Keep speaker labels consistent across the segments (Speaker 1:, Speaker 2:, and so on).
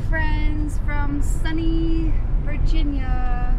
Speaker 1: friends from sunny Virginia.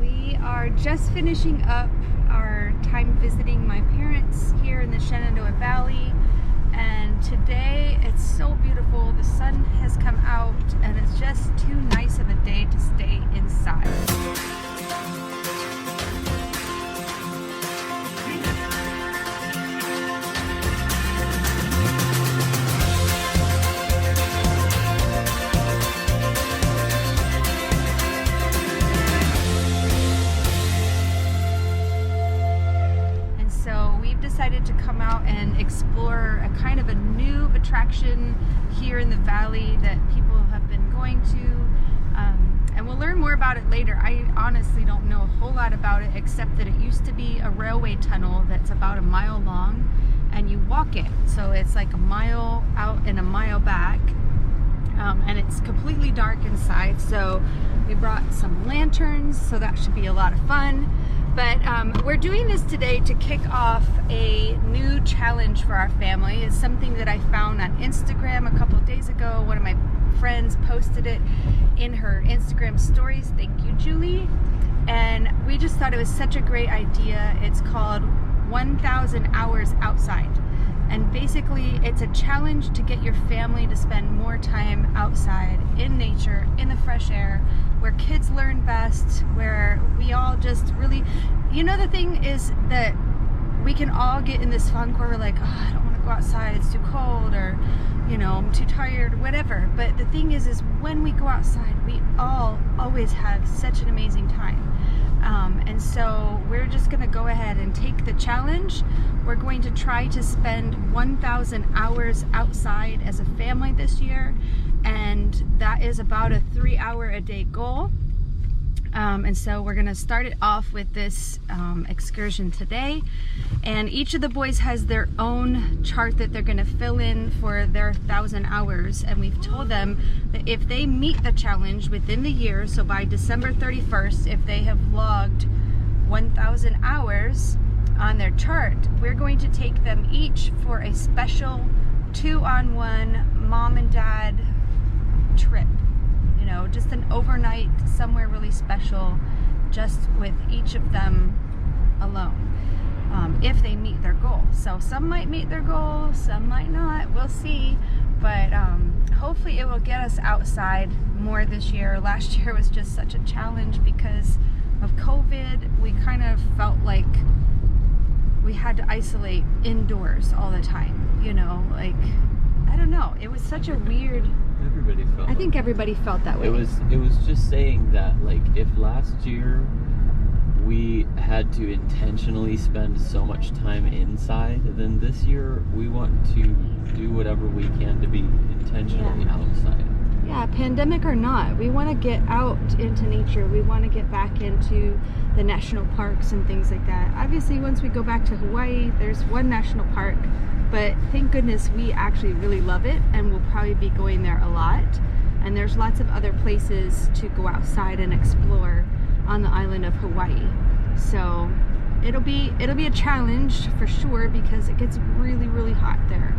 Speaker 1: We are just finishing up our time visiting my parents here in the Shenandoah Valley, and today it's so beautiful. The sun has come out and it's just too nice of a day to stay inside. Decided to come out and explore a kind of a new attraction here in the valley that people have been going to, and we'll learn more about it later. I honestly don't know a whole lot about it, except that it used to be a railway tunnel that's about a mile long, and you walk it, so it's like a mile out and a mile back, and it's completely dark inside. So we brought some lanterns, so that should be a lot of fun. But we're doing this today to kick off a new challenge for our family. It's something that I found on Instagram a couple of days ago. One of my friends posted it in her Instagram stories. Thank you, Julie. And we just thought it was such a great idea. It's called 1,000 Hours Outside. And basically, it's a challenge to get your family to spend more time outside, in nature, in the fresh air, where kids learn best, where we all just really, you know, the thing is that we can all get in this funk where we're like, oh, I don't want to go outside, it's too cold, or, you know, I'm too tired, whatever. But the thing is when we go outside, we all always have such an amazing time. And so we're just going to go ahead and take the challenge. We're going to try to spend 1,000 hours outside as a family this year, and that is about a 3-hour-a-day goal. And so we're going to start it off with this excursion today, and each of the boys has their own chart that they're going to fill in for their 1,000 hours, and we've told them that if they meet the challenge within the year, so by December 31st, if they have logged 1,000 hours on their chart, we're going to take them each for a special 2-on-1 mom and dad trip. You know, just an overnight somewhere really special, just with each of them alone, if they meet their goal. So some might meet their goal, some might not, we'll see. But hopefully it will get us outside more this year. Last year was just such a challenge because of COVID. We kind of felt like we had to isolate indoors all the time, you know, like, I don't know, it was such a weird,
Speaker 2: everybody felt, I
Speaker 1: think everybody felt that way.
Speaker 2: It was just saying that, like, if last year we had to intentionally spend so much time inside, then this year we want to do whatever we can to be intentionally outside.
Speaker 1: Yeah, pandemic or not, we want to get out into nature. We want to get back into the national parks and things like that. Obviously, once we go back to Hawaii, there's one national park, but thank goodness we actually really love it, and we'll probably be going there a lot. And there's lots of other places to go outside and explore on the island of Hawaii. So it'll be a challenge for sure, because it gets really, really hot there.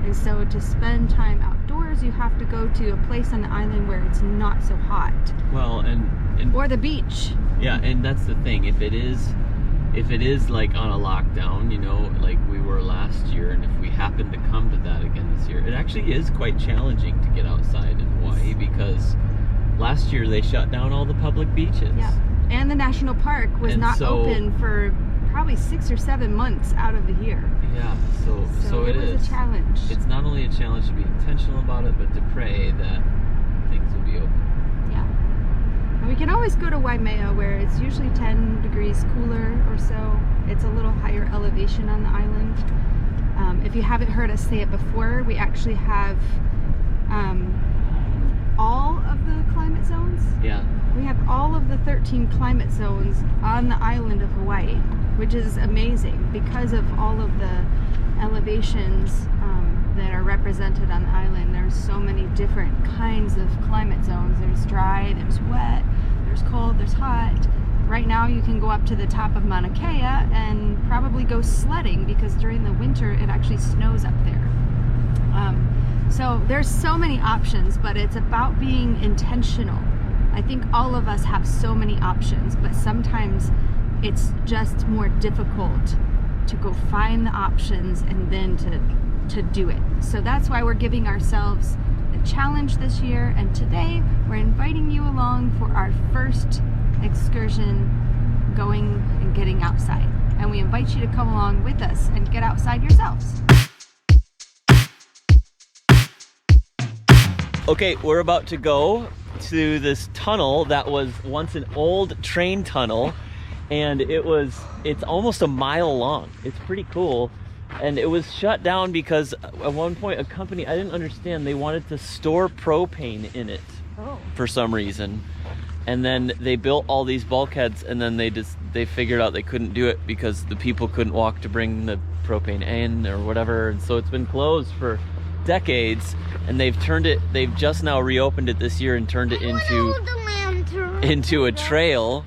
Speaker 1: And so to spend time outdoors, you have to go to a place on the island where it's not so hot.
Speaker 2: Well, and
Speaker 1: or the beach.
Speaker 2: Yeah, and that's the thing. If it is like on a lockdown, you know, like we were last year, and if we happen to come to that again this year, it actually is quite challenging to get outside in Hawaii, because last year they shut down all the public beaches.
Speaker 1: Yeah, and the national park was not open for probably 6 or 7 months out of the year.
Speaker 2: Yeah, so it is
Speaker 1: a challenge.
Speaker 2: It's not only a challenge to be intentional about it, but to pray that things will be open.
Speaker 1: Yeah. And we can always go to Waimea, where it's usually 10 degrees cooler or so. It's a little higher elevation on the island. If you haven't heard us say it before, we actually have all of the climate zones.
Speaker 2: Yeah.
Speaker 1: We have all of the 13 climate zones on the island of Hawaii, which is amazing because of all of the elevations that are represented on the island. There's so many different kinds of climate zones. There's dry, there's wet, there's cold, there's hot. Right now you can go up to the top of Mauna Kea and probably go sledding, because during the winter it actually snows up there. So there's so many options, but it's about being intentional. I think all of us have so many options, but sometimes it's just more difficult to go find the options and then to do it. So that's why we're giving ourselves a challenge this year, and today we're inviting you along for our first excursion going and getting outside. And we invite you to come along with us and get outside yourselves.
Speaker 2: Okay, we're about to go to this tunnel that was once an old train tunnel, and it's almost a mile long. It's pretty cool. And it was shut down because at one point a company, I didn't understand, they wanted to store propane in it for some reason. And then they built all these bulkheads, and then they figured out they couldn't do it because the people couldn't walk to bring the propane in or whatever. And so it's been closed for decades, and they've just now reopened it this year and turned it into a trail.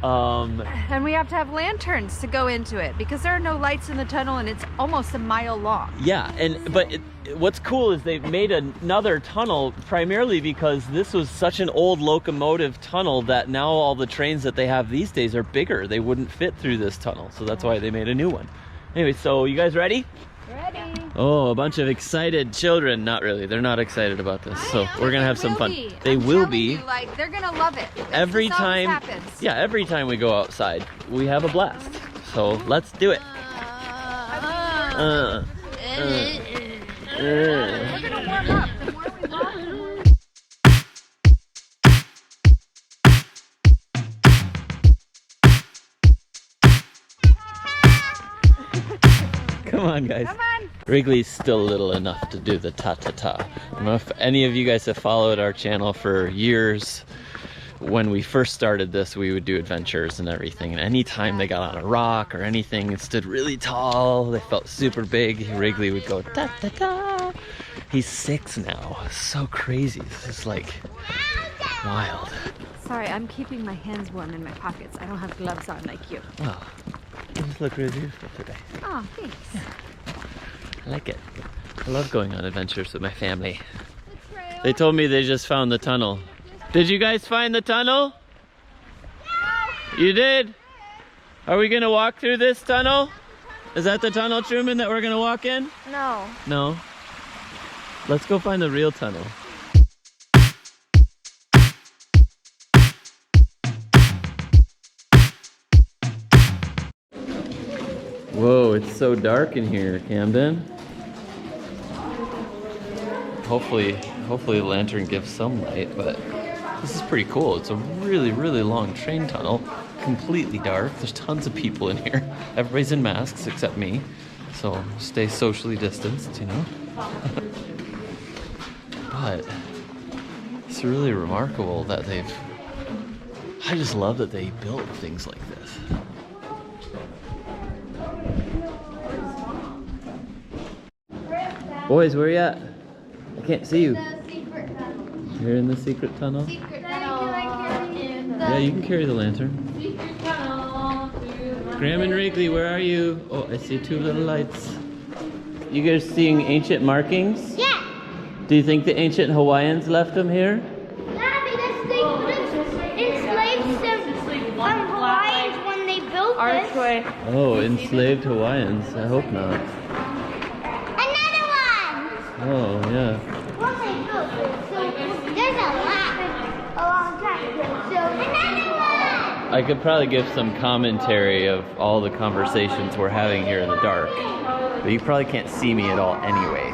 Speaker 1: And we have to have lanterns to go into it because there are no lights in the tunnel, and it's almost a mile long.
Speaker 2: Yeah, but what's cool is they've made another tunnel primarily because this was such an old locomotive tunnel that now all the trains that they have these days are bigger. They wouldn't fit through this tunnel, so that's why they made a new one. Anyway, so you guys ready?
Speaker 1: Ready.
Speaker 2: Oh, a bunch of excited children. Not really. They're not excited about this. So we're going to have some fun. They will be.
Speaker 1: Like, they're going to love it.
Speaker 2: Every time. Yeah, every time we go outside, we have a blast. So let's do it.
Speaker 1: We're going to warm up. The more we walk, the more...
Speaker 2: Come on, guys.
Speaker 1: Come on.
Speaker 2: Wrigley's still little enough to do the ta-ta-ta. I don't know if any of you guys have followed our channel for years. When we first started this, we would do adventures and everything. And anytime they got on a rock or anything and stood really tall, they felt super big, Wrigley would go ta-ta-ta. He's 6 now. So crazy. This is like wild.
Speaker 1: Sorry, I'm keeping my hands warm in my pockets. I don't have gloves on like you.
Speaker 2: Oh, you just look really beautiful today.
Speaker 1: Oh, thanks.
Speaker 2: Yeah. I like it. I love going on adventures with my family. They told me they just found the tunnel. Did you guys find the tunnel? No. You did? Are we gonna walk through this tunnel? Is that the tunnel, Truman, that we're gonna walk in?
Speaker 1: No.
Speaker 2: No? Let's go find the real tunnel. Whoa, it's so dark in here, Camden. Hopefully the lantern gives some light, but this is pretty cool. It's a really, really long train tunnel, completely dark. There's tons of people in here. Everybody's in masks except me, so stay socially distanced, you know. But it's really remarkable that I just love that they built things like this. Boys, where are you at? I can't see you. You're in the secret tunnel? Yeah, you can carry the lantern. Graham and Wrigley, where are you? Oh, I see 2 little lights. You guys seeing ancient markings?
Speaker 3: Yeah.
Speaker 2: Do you think the ancient Hawaiians left them here?
Speaker 3: Yeah, because they enslaved some Hawaiians when they built this.
Speaker 2: Oh, enslaved Hawaiians. I hope not.
Speaker 3: Another one!
Speaker 2: Oh, yeah.
Speaker 3: When they built it. So there's a long time ago. So another one!
Speaker 2: I could probably give some commentary of all the conversations we're having here in the dark. But you probably can't see me at all anyway.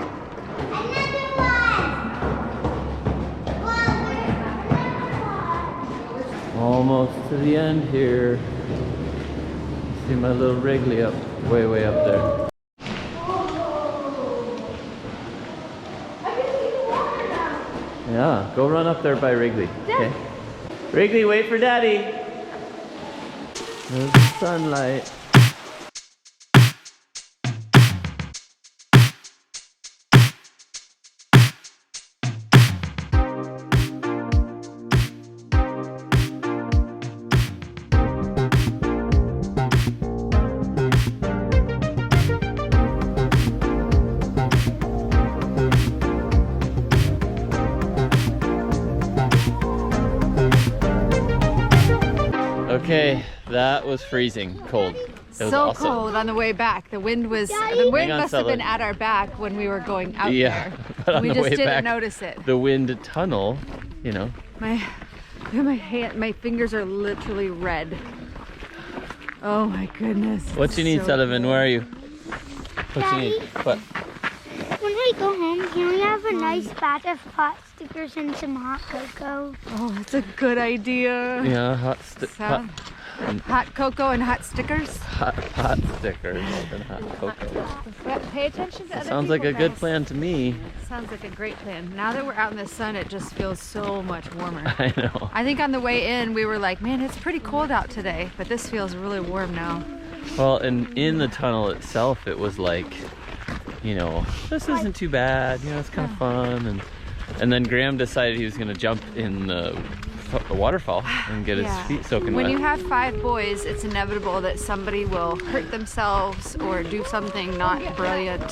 Speaker 2: Almost to the end here. See my little Wrigley up, way up there. Yeah, go run up there by Wrigley. Okay. Wrigley, wait for Daddy. There's the sunlight. Okay, that was freezing cold. It was
Speaker 1: So
Speaker 2: awesome.
Speaker 1: cold on the way back. The wind
Speaker 3: Hang
Speaker 1: must
Speaker 2: on,
Speaker 1: have
Speaker 2: Stella.
Speaker 1: been at our back when we were going out
Speaker 2: Yeah, but
Speaker 1: there.
Speaker 2: on
Speaker 1: We
Speaker 2: the
Speaker 1: just
Speaker 2: way
Speaker 1: didn't
Speaker 2: back,
Speaker 1: notice it.
Speaker 2: the wind tunnel, you know.
Speaker 1: My fingers are literally red. Oh my goodness.
Speaker 2: What you need,
Speaker 1: So
Speaker 2: Sullivan?
Speaker 1: cold.
Speaker 2: Where are you? What you need? What?
Speaker 3: When we go home, can we have a nice batch of hot stickers and some hot cocoa?
Speaker 1: Oh, that's a good idea.
Speaker 2: Yeah,
Speaker 1: Hot cocoa and hot stickers.
Speaker 2: hot stickers and hot cocoa.
Speaker 1: But pay attention to other
Speaker 2: Sounds like a
Speaker 1: people,
Speaker 2: good
Speaker 1: guys.
Speaker 2: plan to me.
Speaker 1: Sounds like a great plan. Now that we're out in the sun, it just feels so much warmer.
Speaker 2: I know.
Speaker 1: I think on the way in, we were like, man, it's pretty cold out today, but this feels really warm now.
Speaker 2: Well, and in the tunnel itself, it was like, you know, this isn't too bad. You know, it's kind of fun. And then Graham decided he was going to jump in the waterfall and get his feet soaking
Speaker 1: When
Speaker 2: wet.
Speaker 1: you have 5 boys, it's inevitable that somebody will hurt themselves or do something not brilliant,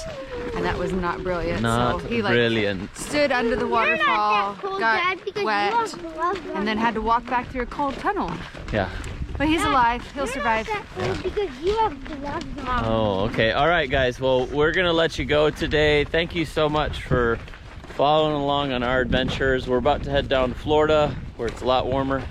Speaker 1: and that was not brilliant.
Speaker 2: Not
Speaker 1: so he
Speaker 2: brilliant.
Speaker 1: stood under the
Speaker 3: You're not
Speaker 1: waterfall,
Speaker 3: that cold,
Speaker 1: got
Speaker 3: Dad, because
Speaker 1: wet,
Speaker 3: you have gloves on.
Speaker 1: and then had to walk back through a cold tunnel.
Speaker 2: Yeah.
Speaker 1: But he's alive. He'll
Speaker 3: You're
Speaker 1: survive.
Speaker 3: not that cold because you have gloves on.
Speaker 2: Oh, okay. All right, guys. Well, we're going to let you go today. Thank you so much for following along on our adventures. We're about to head down to Florida where it's a lot warmer.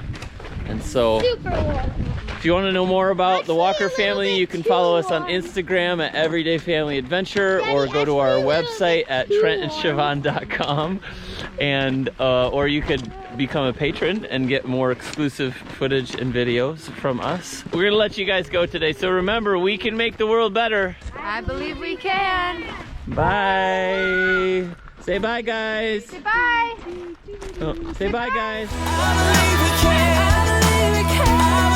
Speaker 2: And so
Speaker 3: Super warm.
Speaker 2: if you want to know more about the Walker
Speaker 3: Actually, a little
Speaker 2: family,
Speaker 3: bit
Speaker 2: you can
Speaker 3: too
Speaker 2: follow us on
Speaker 3: warm.
Speaker 2: Instagram at Everyday Family Adventure, or
Speaker 3: Daddy,
Speaker 2: go to our
Speaker 3: actually, a little
Speaker 2: website
Speaker 3: bit
Speaker 2: at
Speaker 3: too
Speaker 2: TrentandSiobhán.com, and or you could become a patron and get more exclusive footage and videos from us. We're gonna let you guys go today, so remember, we can make the world better.
Speaker 1: I believe we can.
Speaker 2: Bye. Say bye, guys.
Speaker 1: Say bye.
Speaker 2: Oh, say bye, guys.
Speaker 4: I believe we can.